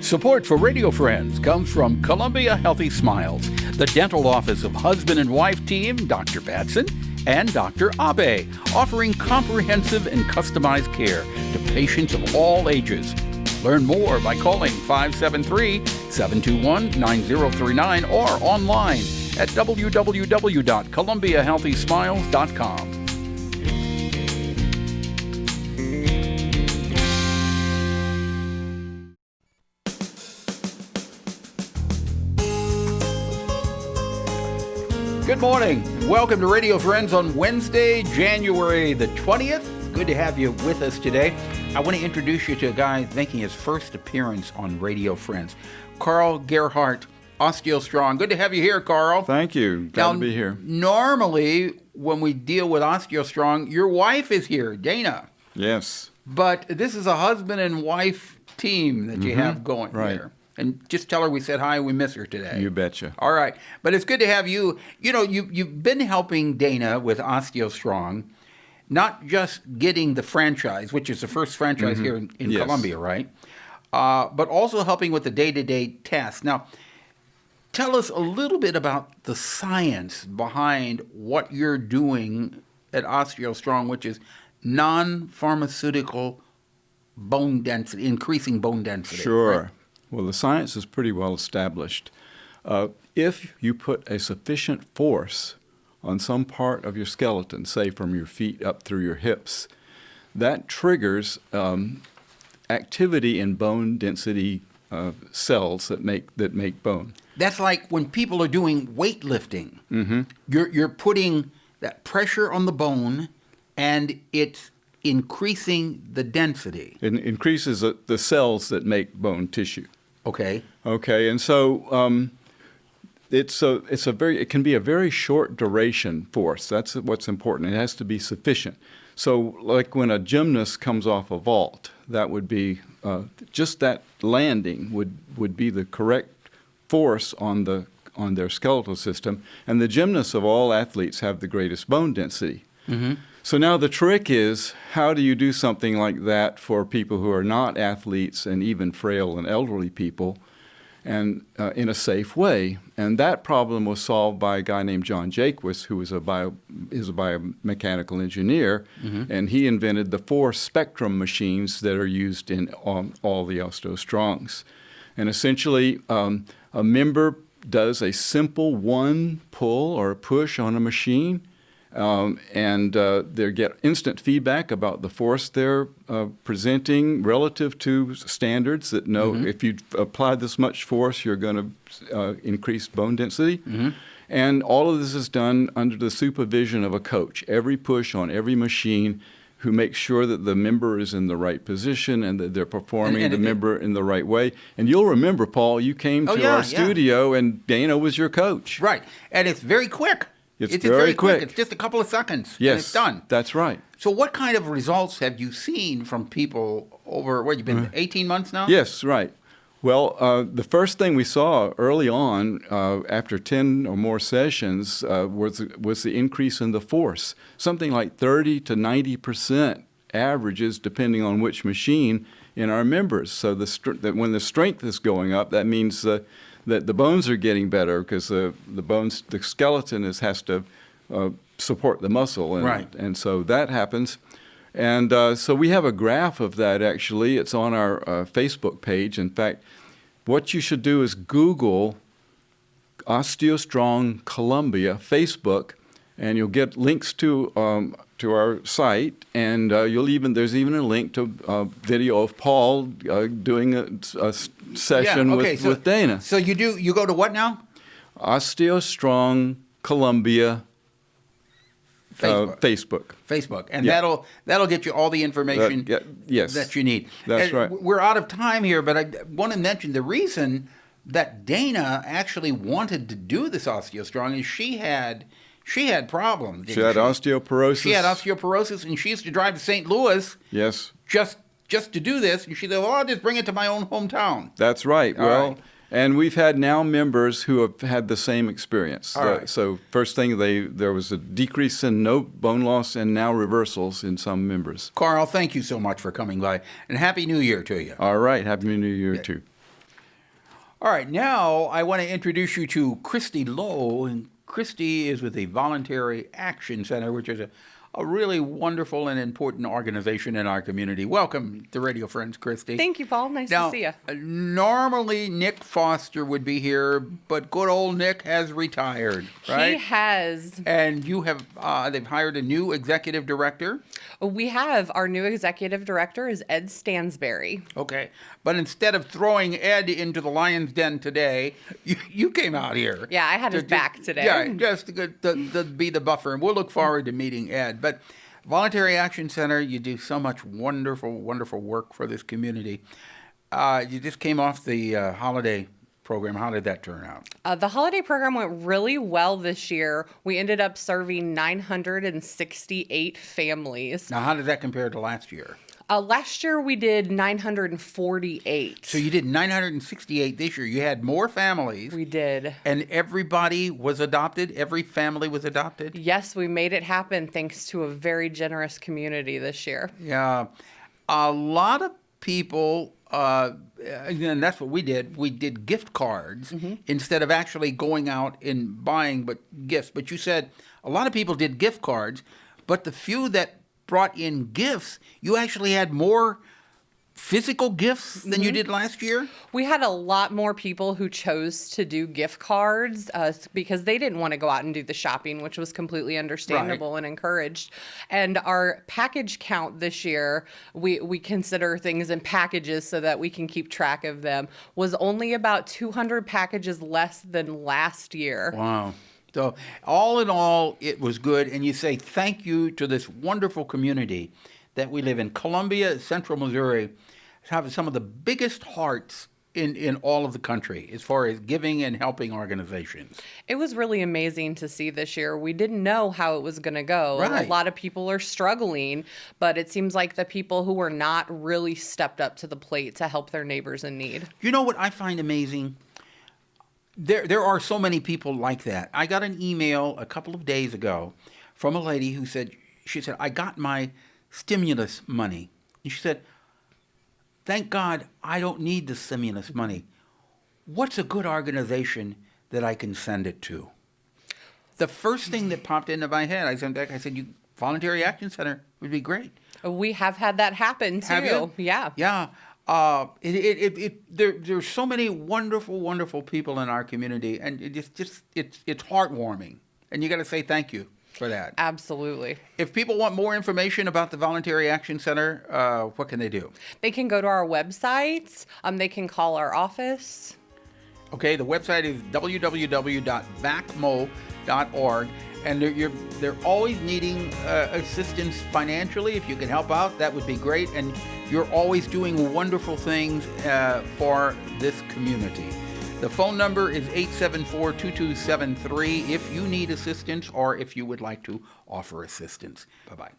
Support for Radio Friends comes from Columbia Healthy Smiles, the dental office of husband and wife team Dr. Batson and Dr. Abe, offering comprehensive and customized care to patients of all ages. Learn more by calling 573-721-9039 or online at www.columbiahealthysmiles.com. Good morning. Welcome to Radio Friends on Wednesday, January the 20th. Good to have you with us today. I want to introduce you to a guy making his first appearance on Radio Friends, CARL GERHART, OsteoStrong. Good to have you here, CARL. Thank you. Glad to be here. Normally, when we deal with OsteoStrong, your wife is here, Dana. Yes. But this is a husband and wife team that you have going here. And just tell her we said hi, we miss her today. You betcha. All right. But it's good to have you. You know, you've been helping Dana with OsteoStrong, not just getting the franchise, which is the first franchise here in Yes. Columbia, right? But also helping with the day-to-day tasks. Now, tell us a little bit about the science behind what you're doing at OsteoStrong, which is non-pharmaceutical bone density, increasing bone density. Sure. Right? Well, the science is pretty well established. If you put a sufficient force on some part of your skeleton, say from your feet up through your hips, that triggers activity in bone density cells that make bone. That's like when people are doing weightlifting. You're putting that pressure on the bone, and it's increasing the density. It increases the cells that make bone tissue. Okay. Okay, and so it can be a very short duration force. That's what's important. It has to be sufficient. So, like when a gymnast comes off a vault, that would be just that landing would be the correct force on their skeletal system. And the gymnasts of all athletes have the greatest bone density. So now the trick is, how do you do something like that for people who are not athletes and even frail and elderly people, and in a safe way? And that problem was solved by a guy named John Jaquist, who is a biomechanical engineer, and he invented the 4 spectrum machines that are used in all the OsteoStrongs. And essentially, a member does a simple one pull or push on a machine, and they get instant feedback about the force they're presenting relative to standards that know if you apply this much force, you're going to increase bone density. And all of this is done under the supervision of a coach. Every push on every machine who makes sure that the member is in the right position and that they're performing the member in the right way. And you'll remember, Paul, you came to our studio and Dana was your coach. Right. And it's very quick. It's very quick. It's just a couple of seconds. Yes, and it's done. That's right. So what kind of results have you seen from people over, you've been 18 months now? Yes, right. Well, the first thing we saw early on, after 10 or more sessions, was the increase in the force. Something like 30 to 90% averages, depending on which machine, in our members. So that when the strength is going up, that means that the bones are getting better, because the skeleton has to support the muscle, and so that happens. And so we have a graph of that, actually. It's on our Facebook page. In fact, what you should do is Google OsteoStrong Columbia Facebook, and you'll get links to our site, and there's even a link to a video of Paul doing a session with Dana. So you go to what now? OsteoStrong Columbia Facebook. And that'll get you all the information that you need. That's right. We're out of time here, but I want to mention the reason that Dana actually wanted to do this OsteoStrong is she had problems. She had osteoporosis. She had osteoporosis, and she used to drive to St. Louis. Yes. Just to do this, and she said, "Well, I'll just bring it to my own hometown." That's right. And we've had now members who have had the same experience. So first thing, there was a decrease in no bone loss, and now reversals in some members. CARL, thank you so much for coming by, and Happy New Year to you. All right. Happy New Year too. All right, now I want to introduce you to Christy Lowe. And Christy is with the Voluntary Action Center, which is a really wonderful and important organization in our community. Welcome to Radio Friends, Christy. Thank you, Paul. Nice Now, to see you. Normally Nick Foster would be here, but good old Nick has retired, right? He has. And you have, they've hired a new executive director. We have. Our new executive director is Ed Stansberry. Okay. But instead of throwing Ed into the lion's den today, you came out here. Yeah, I had his back today. Yeah, just to be the buffer. And we'll look forward to meeting Ed. But Voluntary Action Center, you do so much wonderful, wonderful work for this community. You just came off the holiday program. How did that turn out? The holiday program went really well this year. We ended up serving 968 families. Now, how did that compare to last year? Last year we did 948. So you did 968 this year. You had more families. We did. And everybody was adopted? Every family was adopted? Yes, we made it happen thanks to a very generous community this year. Yeah. A lot of people, and that's what we did. We did gift cards instead of actually going out and buying gifts. But you said a lot of people did gift cards, but the few that brought in gifts, you actually had more physical gifts than you did last year? We had a lot more people who chose to do gift cards because they didn't want to go out and do the shopping, which was completely understandable and encouraged. And our package count this year, we consider things in packages so that we can keep track of them, was only about 200 packages less than last year. Wow. So all in all, it was good. And you say thank you to this wonderful community that we live in. Columbia, Central Missouri, have some of the biggest hearts in all of the country as far as giving and helping organizations. It was really amazing to see this year. We didn't know how it was going to go. Right. A lot of people are struggling, but it seems like the people who were not really stepped up to the plate to help their neighbors in need. You know what I find amazing? There are so many people like that. I got an email a couple of days ago from a lady who said, I got my stimulus money. And she said, thank God I don't need the stimulus money. What's a good organization that I can send it to? The first thing that popped into my head, I sent back, I said, Voluntary Action Center would be great. We have had that happen too. Have you? Yeah. Yeah. There's so many wonderful, wonderful people in our community, and it's heartwarming. And you got to say thank you for that. Absolutely. If people want more information about the Voluntary Action Center, what can they do? They can go to our website. They can call our office. Okay, the website is www.vacmo.org. And they're always needing assistance financially. If you can help out, that would be great. And you're always doing wonderful things for this community. The phone number is 874-2273 if you need assistance or if you would like to offer assistance. Bye-bye.